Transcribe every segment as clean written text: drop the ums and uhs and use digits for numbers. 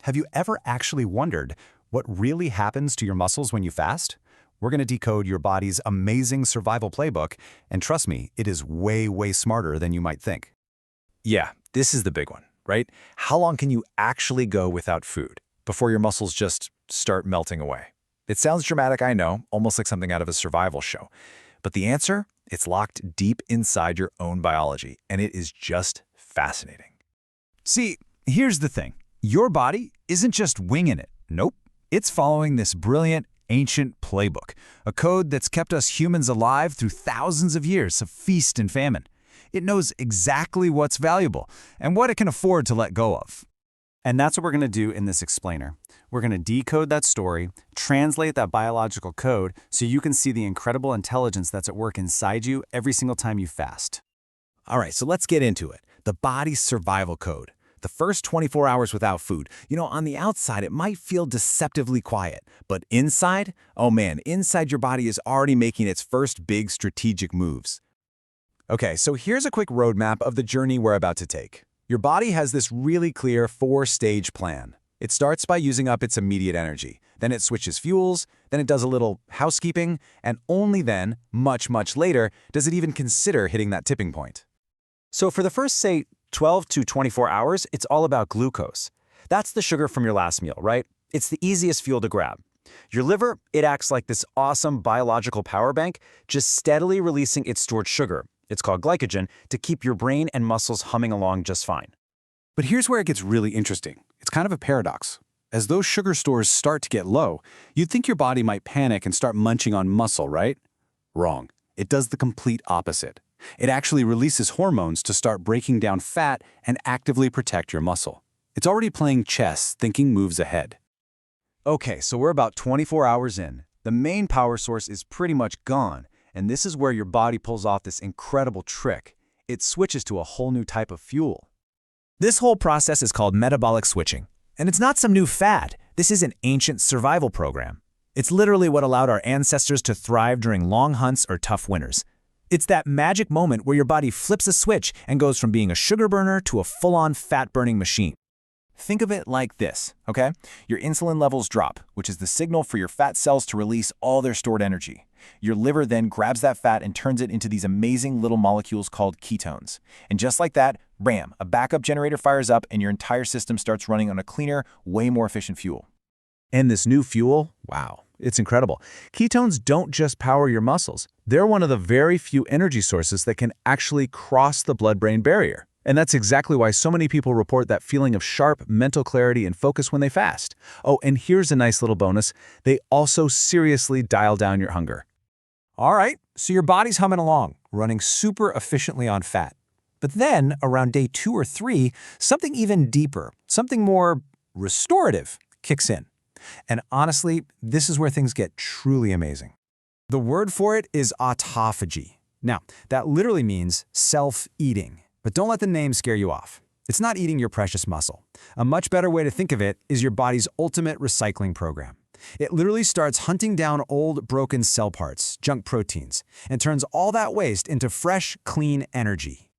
Have you ever actually wondered what really happens to your muscles when you fast? We're going to decode your body's amazing survival playbook, and trust me, it is way, way smarter than you might think. Yeah, this is the big one, right? How long can you actually go without food before your muscles just start melting away? It sounds dramatic, I know, almost like something out of a survival show. But the answer, it's locked deep inside your own biology, and it is just fascinating. See, here's the thing. Your body isn't just winging it. Nope. It's following this brilliant, ancient playbook, a code that's kept us humans alive through thousands of years of feast and famine. It knows exactly what's valuable and what it can afford to let go of. And that's what we're going to do in this explainer. We're going to decode that story, translate that biological code so you can see the incredible intelligence that's at work inside you every single time you fast. All right, so let's get into it. The body's survival code. The first 24 hours without food. On the outside, it might feel deceptively quiet, but inside, oh man, inside your body is already making its first big strategic moves. Okay, so here's a quick roadmap of the journey we're about to take. Your body has this really clear 4-stage plan. It starts by using up its immediate energy. Then it switches fuels, then it does a little housekeeping, and only then, much, much later, does it even consider hitting that tipping point. So for the first, say, 12 to 24 hours, it's all about glucose. That's the sugar from your last meal, right? It's the easiest fuel to grab. Your liver, it acts like this awesome biological power bank, just steadily releasing its stored sugar. It's called glycogen, to keep your brain and muscles humming along just fine. But here's where it gets really interesting. It's kind of a paradox. As those sugar stores start to get low, you'd think your body might panic and start munching on muscle, right? Wrong. It does the complete opposite. It actually releases hormones to start breaking down fat and actively protect your muscle. It's already playing chess, thinking moves ahead. Okay, so we're about 24 hours in. The main power source is pretty much gone, and this is where your body pulls off this incredible trick. It switches to a whole new type of fuel. This whole process is called metabolic switching. And it's not some new fad. This is an ancient survival program. It's literally what allowed our ancestors to thrive during long hunts or tough winters. It's that magic moment where your body flips a switch and goes from being a sugar burner to a full-on fat-burning machine. Think of it like this, okay? Your insulin levels drop, which is the signal for your fat cells to release all their stored energy. Your liver then grabs that fat and turns it into these amazing little molecules called ketones. And just like that, bam, a backup generator fires up and your entire system starts running on a cleaner, way more efficient fuel. And this new fuel, wow, it's incredible. Ketones don't just power your muscles. They're one of the very few energy sources that can actually cross the blood-brain barrier. And that's exactly why so many people report that feeling of sharp mental clarity and focus when they fast. Oh, and here's a nice little bonus. They also seriously dial down your hunger. All right, so your body's humming along, running super efficiently on fat. But then, around day 2 or 3, something even deeper, something more restorative kicks in. And honestly, this is where things get truly amazing. The word for it is autophagy. Now, that literally means self-eating. But don't let the name scare you off. It's not eating your precious muscle. A much better way to think of it is your body's ultimate recycling program. It literally starts hunting down old, broken cell parts, junk proteins, and turns all that waste into fresh, clean energy.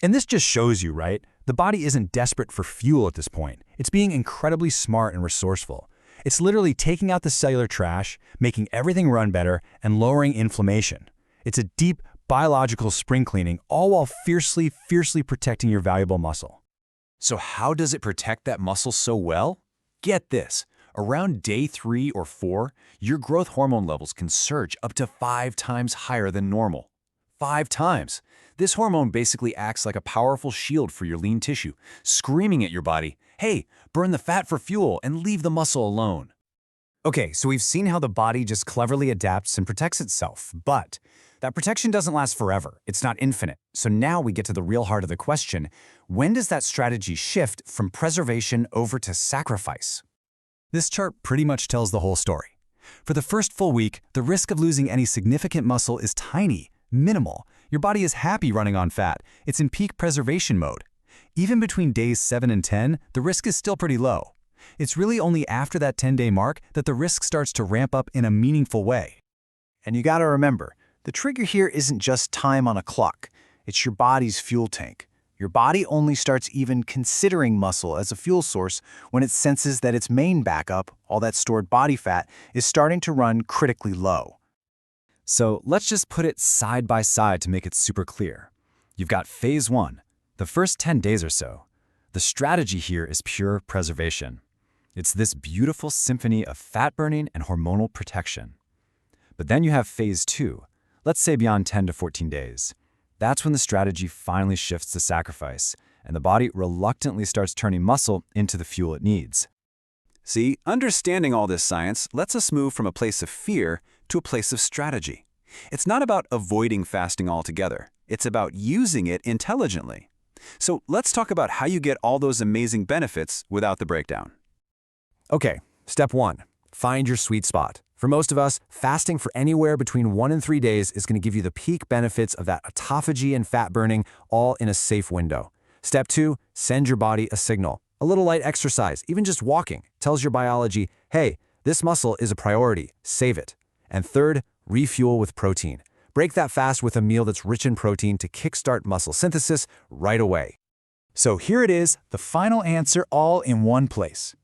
And this just shows you, right? The body isn't desperate for fuel at this point. It's being incredibly smart and resourceful. It's literally taking out the cellular trash, making everything run better, and lowering inflammation. It's a deep, biological spring cleaning, all while fiercely protecting your valuable muscle. So how does it protect that muscle so well? Get this. Around day 3 or 4, your growth hormone levels can surge up to 5 times higher than normal. 5 times. This hormone basically acts like a powerful shield for your lean tissue, screaming at your body, hey, burn the fat for fuel and leave the muscle alone. Okay, so we've seen how the body just cleverly adapts and protects itself, but that protection doesn't last forever. It's not infinite. So now we get to the real heart of the question. When does that strategy shift from preservation over to sacrifice? This chart pretty much tells the whole story. For the first full week, the risk of losing any significant muscle is tiny, minimal. Your body is happy running on fat. It's in peak preservation mode. Even between days 7 and 10, the risk is still pretty low. It's really only after that 10-day mark that the risk starts to ramp up in a meaningful way. And you gotta remember, the trigger here isn't just time on a clock. It's your body's fuel tank. Your body only starts even considering muscle as a fuel source when it senses that its main backup, all that stored body fat, is starting to run critically low. So let's just put it side by side to make it super clear. You've got phase 1, the first 10 days or so. The strategy here is pure preservation. It's this beautiful symphony of fat burning and hormonal protection. But then you have phase 2, let's say beyond 10 to 14 days. That's when the strategy finally shifts to sacrifice, and the body reluctantly starts turning muscle into the fuel it needs. See, understanding all this science lets us move from a place of fear to a place of strategy. It's not about avoiding fasting altogether. It's about using it intelligently. So let's talk about how you get all those amazing benefits without the breakdown. Okay, step 1. Find your sweet spot. For most of us, fasting for anywhere between 1 and 3 days is going to give you the peak benefits of that autophagy and fat burning all in a safe window. Step 2, send your body a signal. A little light exercise, even just walking, tells your biology, hey, this muscle is a priority, save it. And third, refuel with protein. Break that fast with a meal that's rich in protein to kickstart muscle synthesis right away. So here it is, the final answer all in one place.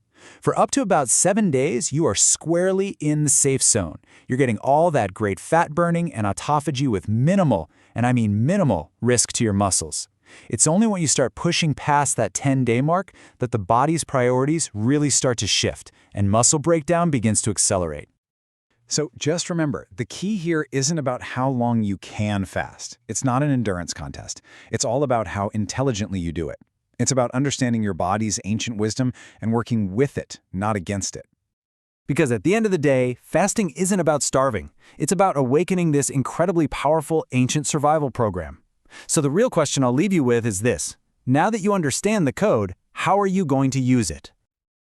For up to about 7 days, you are squarely in the safe zone. You're getting all that great fat burning and autophagy with minimal, and I mean minimal, risk to your muscles. It's only when you start pushing past that 10-day mark that the body's priorities really start to shift and muscle breakdown begins to accelerate. So just remember, the key here isn't about how long you can fast. It's not an endurance contest. It's all about how intelligently you do it. It's about understanding your body's ancient wisdom and working with it, not against it. Because at the end of the day, fasting isn't about starving. It's about awakening this incredibly powerful ancient survival program. So the real question I'll leave you with is this. Now that you understand the code, how are you going to use it?